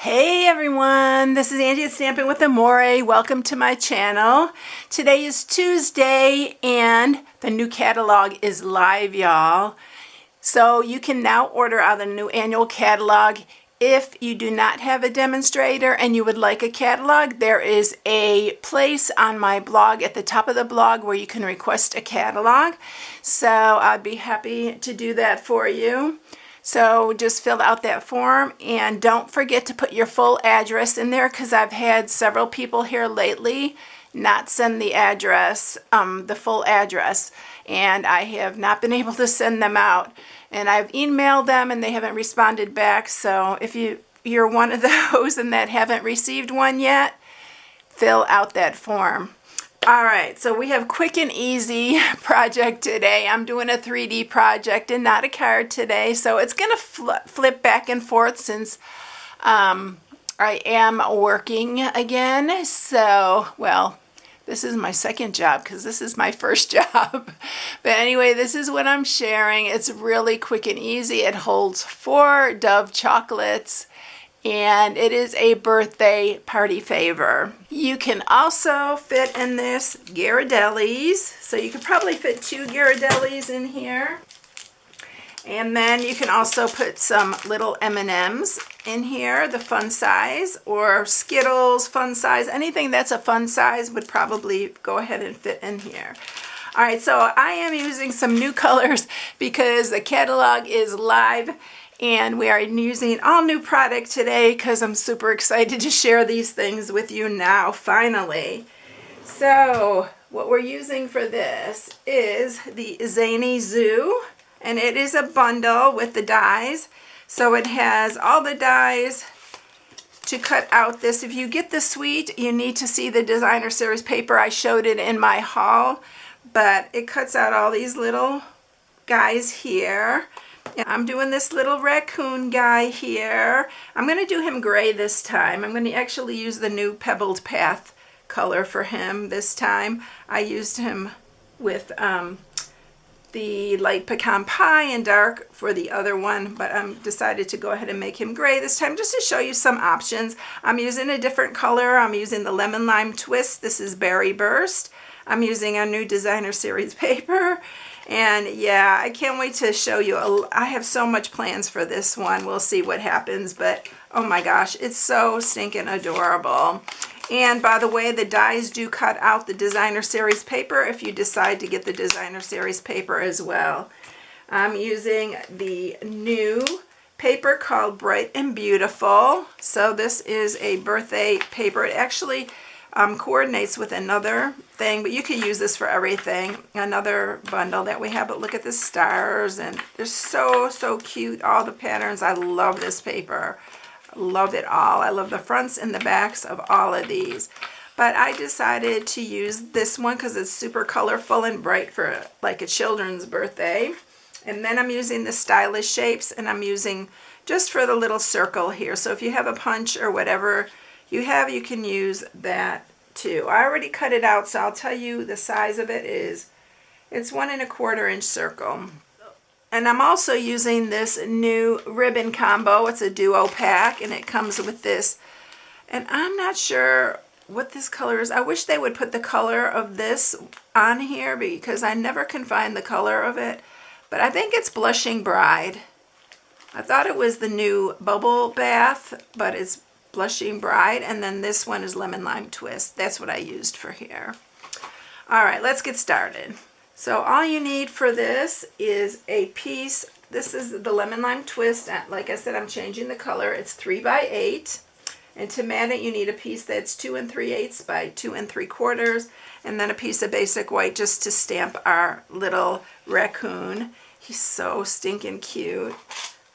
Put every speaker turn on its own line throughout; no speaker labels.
Hey everyone, this is Angie at Stamping with Amore. Welcome to my channel. Today is Tuesday and the new catalog is live, y'all. So you can now order out the new annual catalog. If you do not have a demonstrator and you would like a catalog, there is a place on my blog at the top of the blog where you can request a catalog. So I'd be happy to do that for you. So just fill out that form and don't forget to put your full address in there, because I've had several people here lately not send the address, the full address, and I have not been able to send them out. And I've emailed them and they haven't responded back. So if you're one of those and that haven't received one yet, fill out that form. All right, so we have quick and easy project today. I'm doing a 3D project and not a card today, so it's going to flip back and forth since I am working again. So, well, this is my second job because this is my first job. But anyway, this is what I'm sharing. It's really quick and easy. It holds 4 Dove chocolates. And it is a birthday party favor. You can also fit in this Ghirardellis. So you could probably fit 2 Ghirardellis in here. And then you can also put some little M&Ms in here, the fun size, or Skittles, fun size. Anything that's a fun size would probably go ahead and fit in here. All right, so I am using some new colors because the catalog is live. And we are using all new product today because I'm super excited to share these things with you now, finally. So what we're using for this is the Zany Zoo, and it is a bundle with the dies. So it has all the dies to cut out this. If you get the suite, you need to see the designer series paper. I showed it in my haul, but it cuts out all these little guys here. I'm doing this little raccoon guy here. I'm going to do him gray this time. I'm going to actually use the new Pebbled Path color for him this time. I used him with the light pecan pie and dark for the other one, but I decided to go ahead and make him gray this time just to show you some options. I'm using a different color. I'm using the Lemon Lime Twist. This is Berry Burst. I'm using a new designer series paper. And yeah, I can't wait to show you. I have so much plans for this one. We'll see what happens, but oh my gosh, it's so stinking adorable. And by the way, the dies do cut out the designer series paper if you decide to get the designer series paper as well. I'm using the new paper called Bright and Beautiful. So this is a birthday paper. It actually coordinates with another thing, but you can use this for everything. Another bundle that we have, but look at the stars, and they're so cute. All the patterns. I love this paper. I love it all. I love the fronts and the backs of all of these. But I decided to use this one because it's super colorful and bright for like a children's birthday. And then I'm using the stylish shapes, and I'm using just for the little circle here. So if you have a punch or whatever you have, you can use that too. I already cut it out, so I'll tell you the size of it is, it's 1 1/4 inch circle. And I'm also using this new ribbon combo. It's a duo pack, and it comes with this. And I'm not sure what this color is. I wish they would put the color of this on here because I never can find the color of it. But I think it's Blushing Bride. I thought it was the new Bubble Bath, but it's Blushing Bride, and then this one is Lemon Lime Twist. That's what I used for here. All right, let's get started. So all you need for this is a piece. This is the Lemon Lime Twist. Like I said, I'm changing the color. It's 3 by 8, and to mat it, you need a piece that's 2 3/8 by 2 3/4, and then a piece of basic white just to stamp our little raccoon. He's so stinking cute.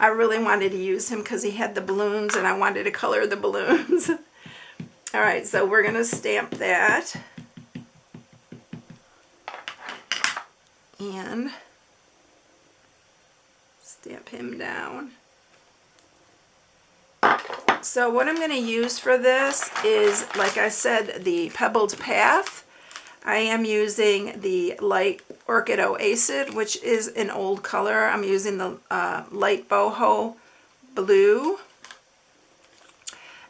I really wanted to use him because he had the balloons, and I wanted to color the balloons. All right, so we're going to stamp that. And stamp him down. So what I'm going to use for this is, like I said, the Pebbled Path. I am using the light Orchid Acid, which is an old color. I'm using the light boho blue.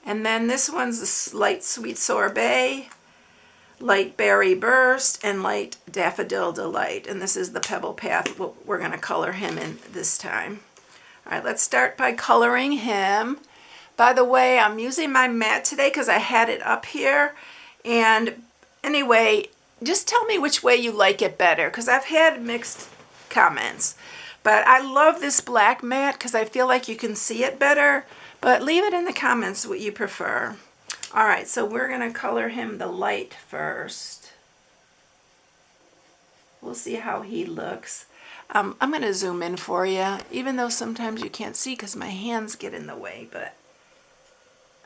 And then this one's a light sweet sorbet, light berry burst, and light daffodil delight. And this is the pebble path we're going to color him in this time. All right, let's start by coloring him. By the way, I'm using my mat today because I had it up here. And anyway, just tell me which way you like it better, because I've had mixed comments. But I love this black mat because I feel like you can see it better. But leave it in the comments what you prefer. All right, so we're going to color him the light first. We'll see how he looks. I'm going to zoom in for you, even though sometimes you can't see because my hands get in the way. But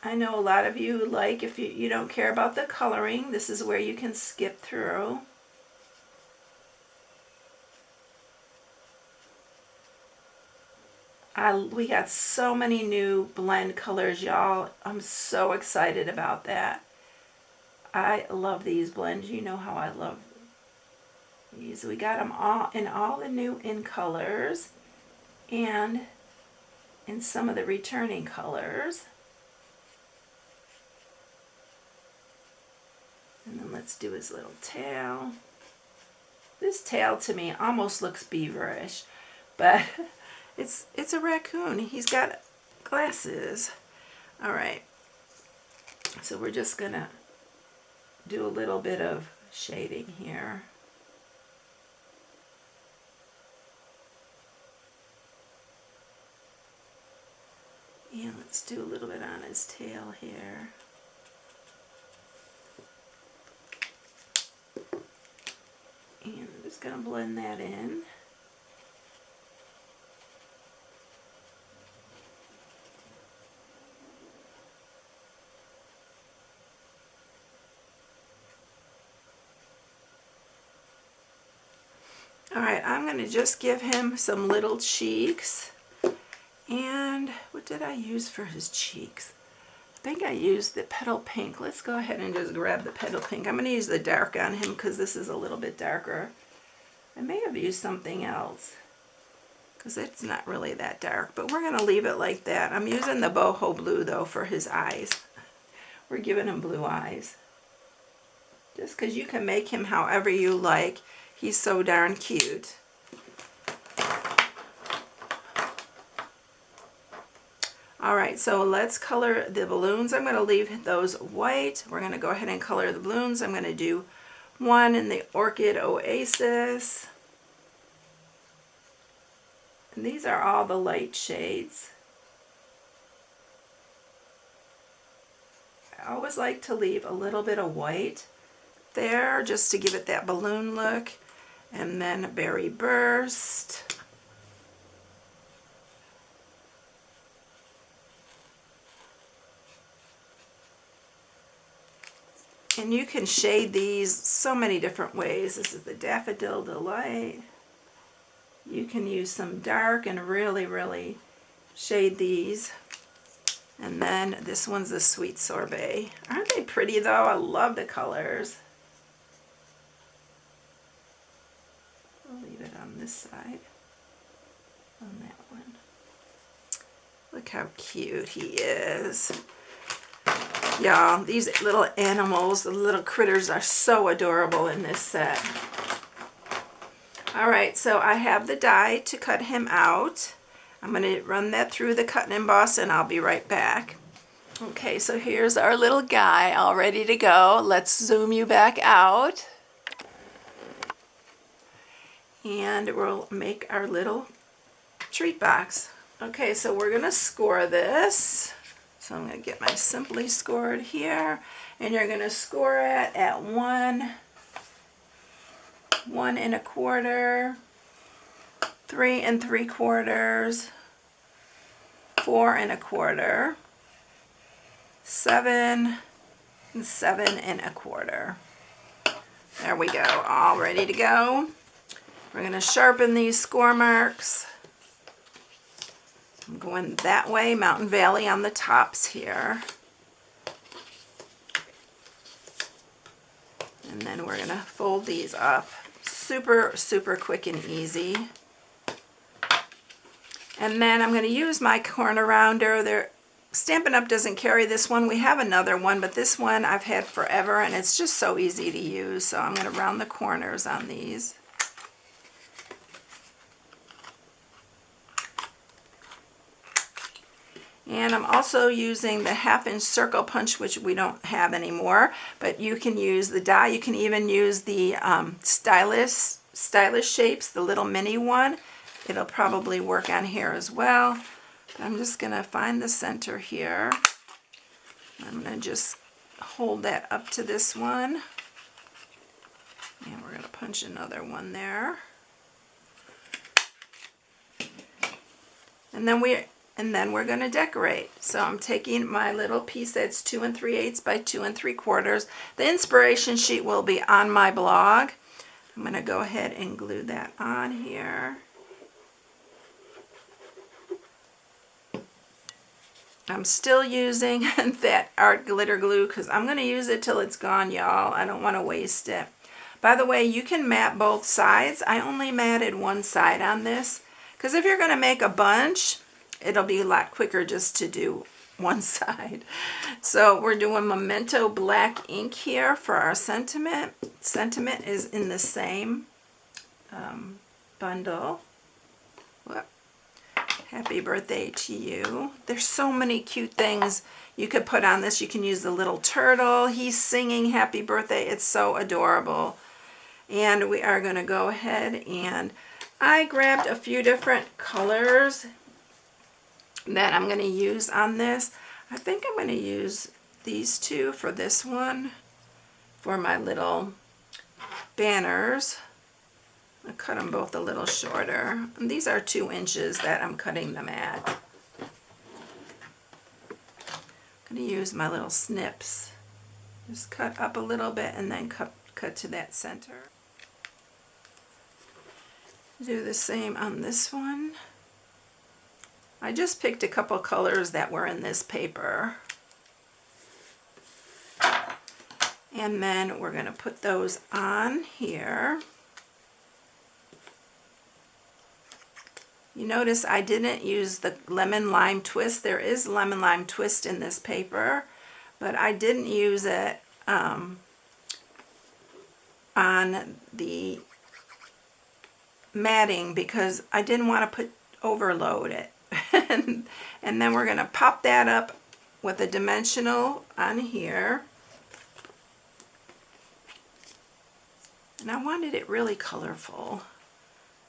I know a lot of you like, if you don't care about the coloring, this is where you can skip through. We got so many new blend colors, y'all. I'm so excited about that. I love these blends. You know how I love these. We got them all in all the new in colors and in some of the returning colors. And then let's do his little tail. This tail to me almost looks beaverish, but it's a raccoon. He's got glasses. All right. So we're just going to do a little bit of shading here. And let's do a little bit on his tail here. And I'm just going to blend that in. All right, I'm going to just give him some little cheeks. And what did I use for his cheeks? I think I used the petal pink. Let's go ahead and just grab the petal pink. I'm going to use the dark on him because this is a little bit darker. I may have used something else because it's not really that dark, but we're going to leave it like that. I'm using the boho blue though for his eyes. We're giving him blue eyes. Just because you can make him however you like. He's so darn cute. All right, so let's color the balloons. I'm going to leave those white. We're going to go ahead and color the balloons. I'm going to do one in the Orchid Oasis. And these are all the light shades. I always like to leave a little bit of white there just to give it that balloon look. And then Berry Burst. And you can shade these so many different ways. This is the Daffodil Delight. You can use some dark and really, really shade these. And then this one's the Sweet Sorbet. Aren't they pretty though? I love the colors. I'll leave it on this side, on that one. Look how cute he is. Y'all, these little animals, the little critters are so adorable in this set. All right, so I have the die to cut him out. I'm going to run that through the cut and emboss and I'll be right back. Okay, so here's our little guy all ready to go. Let's zoom you back out. And we'll make our little treat box. Okay, so we're going to score this. So I'm going to get my Simply Scored here. And you're going to score it at 1 1¼ 3 3/4, 4 1/4, 7 7 1/4. There we go, all ready to go. We're going to sharpen these score marks. I'm going that way, Mountain Valley on the tops here. And then we're going to fold these up. Super, super quick and easy. And then I'm going to use my corner rounder. Stampin' Up! Doesn't carry this one. We have another one, but this one I've had forever, and it's just so easy to use. So I'm going to round the corners on these. And I'm also using the 1/2-inch circle punch, which we don't have anymore, but you can use the die. You can even use the stylish shapes, the little mini one. It'll probably work on here as well. But I'm just going to find the center here. I'm going to just hold that up to this one. And we're going to punch another one there. And then we're going to decorate. So I'm taking my little piece that's 2 3/8 by 2 3/4. The inspiration sheet will be on my blog. I'm going to go ahead and glue that on here. I'm still using that art glitter glue because I'm going to use it till it's gone, y'all. I don't want to waste it. By the way, you can mat both sides. I only matted one side on this because if you're going to make a bunch, it'll be a lot quicker just to do one side. So we're doing Memento black ink here for our sentiment. Sentiment is in the same bundle. Whoop. Happy birthday to you. There's so many cute things you could put on this. You can use the little turtle. He's singing happy birthday. It's so adorable. And we are going to go ahead and I grabbed a few different colors that I'm going to use on this. I think I'm going to use these two for this one for my little banners. I'll cut them both a little shorter. And these are 2 inches that I'm cutting them at. I'm going to use my little snips. Just cut up a little bit and then cut to that center. Do the same on this one. I just picked a couple colors that were in this paper. And then we're going to put those on here. You notice I didn't use the lemon lime twist. There is lemon lime twist in this paper, but I didn't use it on the matting because I didn't want to overload it. And then we're going to pop that up with a dimensional on here. And I wanted it really colorful.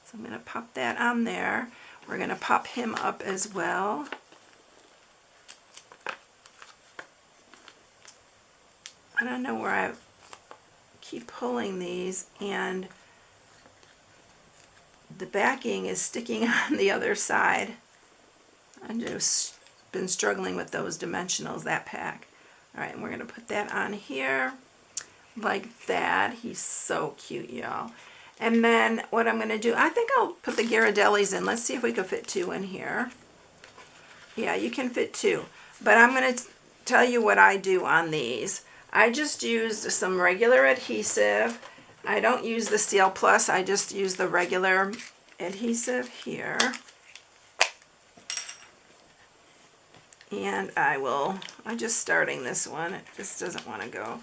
So I'm going to pop that on there. We're going to pop him up as well. I don't know where I keep pulling these and the backing is sticking on the other side. I've just been struggling with those dimensionals, that pack. All right, and we're going to put that on here like that. He's so cute, y'all. And then what I'm going to do, I think I'll put the Ghirardellis in. Let's see if we can fit 2 in here. Yeah, you can fit 2. But I'm going to tell you what I do on these. I just used some regular adhesive. I don't use the Seal Plus. I just use the regular adhesive here. And I'm just starting this one. It just doesn't want to go.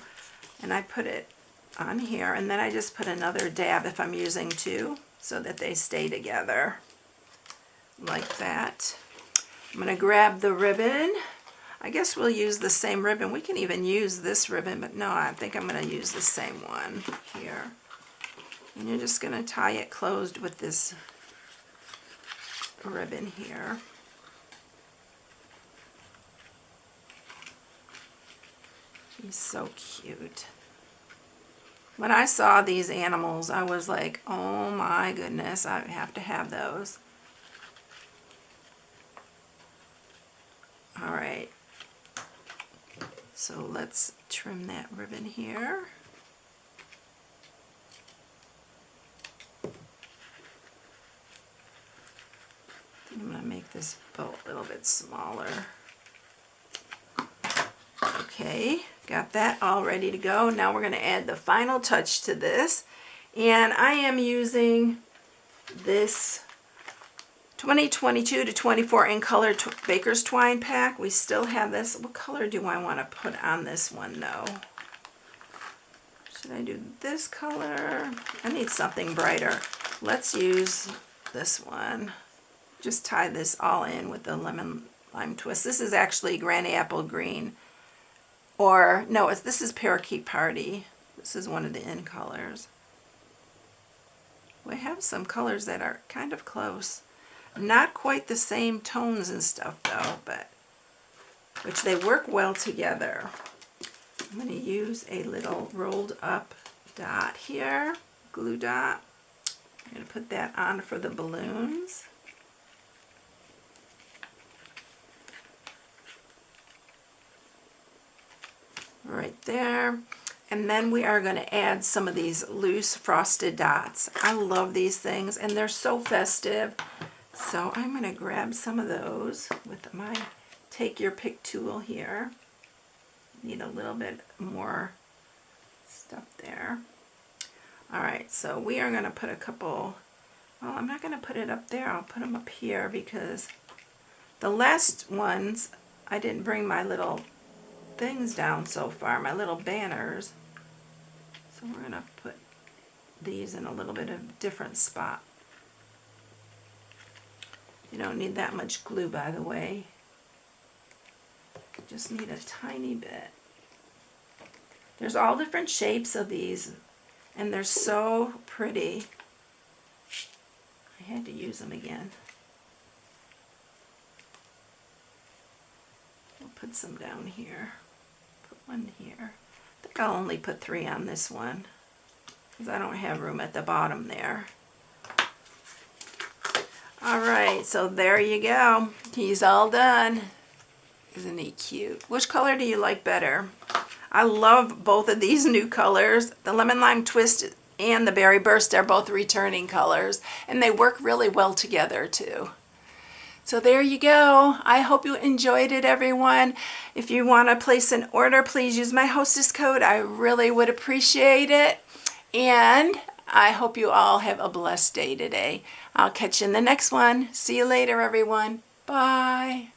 And I put it on here, and then I just put another dab if I'm using 2 so that they stay together like that. I'm going to grab the ribbon. I guess we'll use the same ribbon. We can even use this ribbon, but no, I think I'm going to use the same one here. And you're just going to tie it closed with this ribbon here. He's so cute. When I saw these animals, I was like, oh my goodness, I have to have those. All right. So let's trim that ribbon here. I'm going to make this bow a little bit smaller. Okay, got that all ready to go. Now we're going to add the final touch to this. And I am using this 2022 to 24 in color Baker's Twine pack. We still have this. What color do I want to put on this one though? Should I do this color? I need something brighter. Let's use this one. Just tie this all in with the lemon lime twist. This is actually Grand Apple Green. Or, no, this is Parakeet Party. This is one of the in colors. We have some colors that are kind of close. Not quite the same tones and stuff though, but which they work well together. I'm going to use a little rolled up dot here, glue dot. I'm going to put that on for the balloons. Right there. And then we are going to add some of these loose frosted dots. I love these things and they're so festive. So I'm going to grab some of those with my take your pick tool here. Need a little bit more stuff there. Alright, so we are going to put a couple, well, I'm not going to put it up there. I'll put them up here because the last ones, I didn't bring my little things down so far, my little banners. So we're going to put these in a little bit of different spot. You don't need that much glue, by the way. You just need a tiny bit. There's all different shapes of these, and they're so pretty. I had to use them again. We'll put some down here. Put one here. I think I'll only put 3 on this one because I don't have room at the bottom there. Alright, so there you go. He's all done. Isn't he cute? Which color do you like better? I love both of these new colors. The Lemon Lime Twist and the Berry Burst are both returning colors, and they work really well together too. So there you go. I hope you enjoyed it, everyone. If you want to place an order, please use my hostess code. I really would appreciate it. And I hope you all have a blessed day today. I'll catch you in the next one. See you later, everyone. Bye.